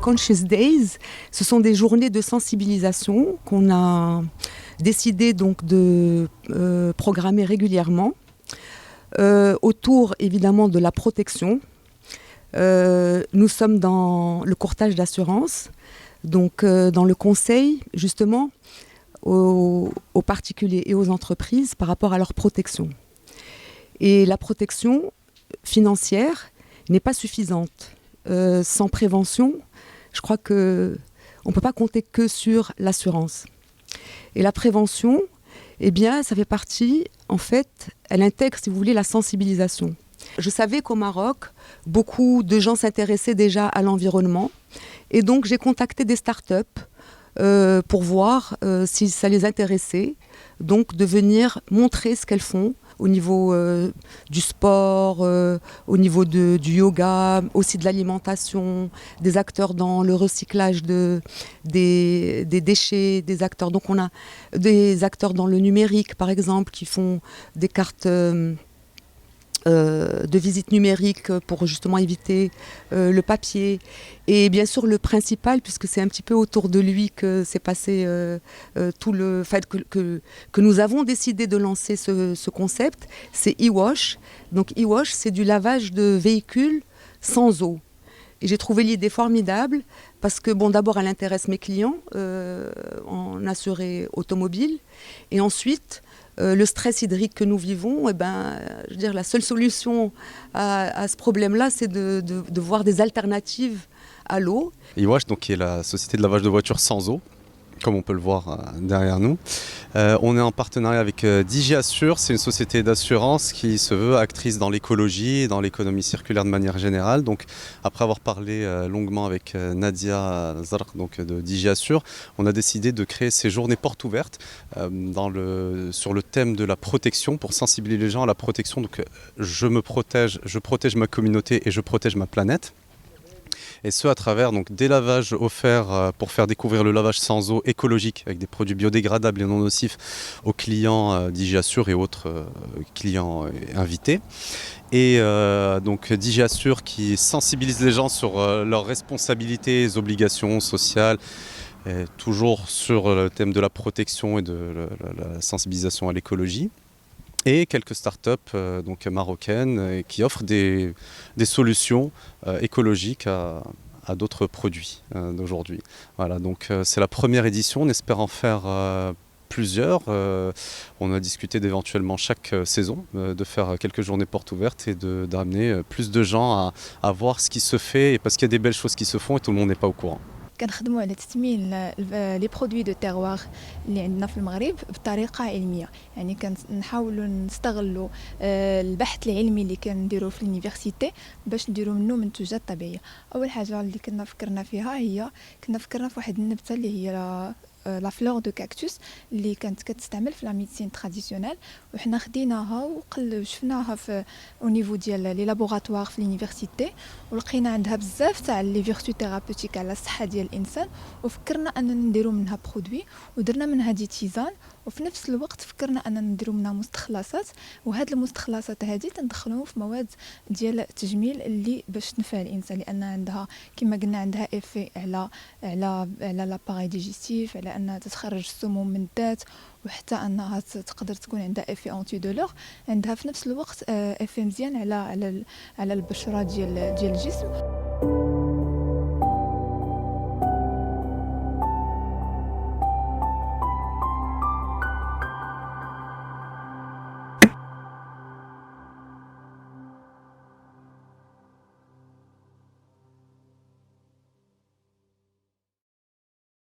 Conscious Days, ce sont des journées de sensibilisation qu'on a décidé donc de programmer régulièrement autour évidemment de la protection. Nous sommes dans le courtage d'assurance, donc dans le conseil justement aux particuliers et aux entreprises par rapport à leur protection. Et la protection financière n'est pas suffisante. Sans prévention, je crois qu'on ne peut pas compter que sur l'assurance. Et la prévention, eh bien, ça fait partie, en fait, elle intègre, si vous voulez, la sensibilisation. Je savais qu'au Maroc, beaucoup de gens s'intéressaient déjà à l'environnement. Et donc, j'ai contacté des startups pour voir si ça les intéressait. Donc, de venir montrer ce qu'elles font au niveau du sport, au niveau du yoga, aussi de l'alimentation, des acteurs dans le recyclage des déchets, des acteurs. Donc on a des acteurs dans le numérique, par exemple, qui font des cartes de visite numérique pour justement éviter le papier. Et bien sûr le principal, puisque c'est un petit peu autour de lui que s'est passé tout le fait que nous avons décidé de lancer ce concept, c'est e-wash. Donc e-wash, c'est du lavage de véhicules sans eau. Et j'ai trouvé l'idée formidable parce que, bon, d'abord, elle intéresse mes clients en assuré automobile. Et ensuite, le stress hydrique que nous vivons, eh ben, je veux dire, la seule solution à ce problème-là, c'est de voir des alternatives à l'eau. e-wash, donc, qui est la société de lavage de voitures sans eau, comme on peut le voir derrière nous. On est en partenariat avec DG Assure, c'est une société d'assurance qui se veut actrice dans l'écologie et dans l'économie circulaire de manière générale. Donc, après avoir parlé longuement avec Nadia Zarq, donc de DG Assure, on a décidé de créer ces journées portes ouvertes sur le thème de la protection, pour sensibiliser les gens à la protection. Donc, je protège ma communauté et je protège ma planète. Et ce à travers donc, des lavages offerts pour faire découvrir le lavage sans eau écologique avec des produits biodégradables et non nocifs aux clients DG Assure et autres clients invités. Et donc DG Assure qui sensibilise les gens sur leurs responsabilités, les obligations sociales, et toujours sur le thème de la protection et de la sensibilisation à l'écologie. Et quelques startups donc marocaines qui offrent des solutions écologiques à d'autres produits d'aujourd'hui. Voilà, donc c'est la première édition, on espère en faire plusieurs. On a discuté d'éventuellement chaque saison de faire quelques journées portes ouvertes et d'amener plus de gens à voir ce qui se fait, parce qu'il y a des belles choses qui se font et tout le monde n'est pas au courant. كنخدموا على تثمين لي برودوي دو تيرواغ اللي عندنا في المغرب بطريقه علميه، يعني كنحاولوا نستغلوا البحث العلمي اللي كنديروه في اليونيفرسيتي باش نديروا منه منتوجات طبيعيه. اول حاجه اللي كنا فكرنا فيها هي في واحد النبته اللي هي لا فلور دو كاكتوس اللي كانت كتستعمل في لا ميديسين تراديسيونيل، وحنا خديناها وشفناها في او نيفو ديال لي لابوغاتوار في اليونيفرسيتي، ولقينا عندها بزاف تاع لي فيرتو ثيرابوتيك على الصحه ديال الانسان، وفكرنا اننا نديرو منها برودوي ودرنا منها دي تيزان، وفي نفس الوقت فكرنا اننا نديرو منها مستخلصات، وهاد المستخلصات هذه تندخلوهم في مواد ديال التجميل اللي باش تنفع الانسان، لان عندها كما قلنا عندها افي على لاباري ديجيستيف، على انها تتخرج السموم من الذات، وحتى انها تقدر تكون عندها افي انتي دولور، عندها في نفس الوقت افي مزيان على البشره ديال الجسم.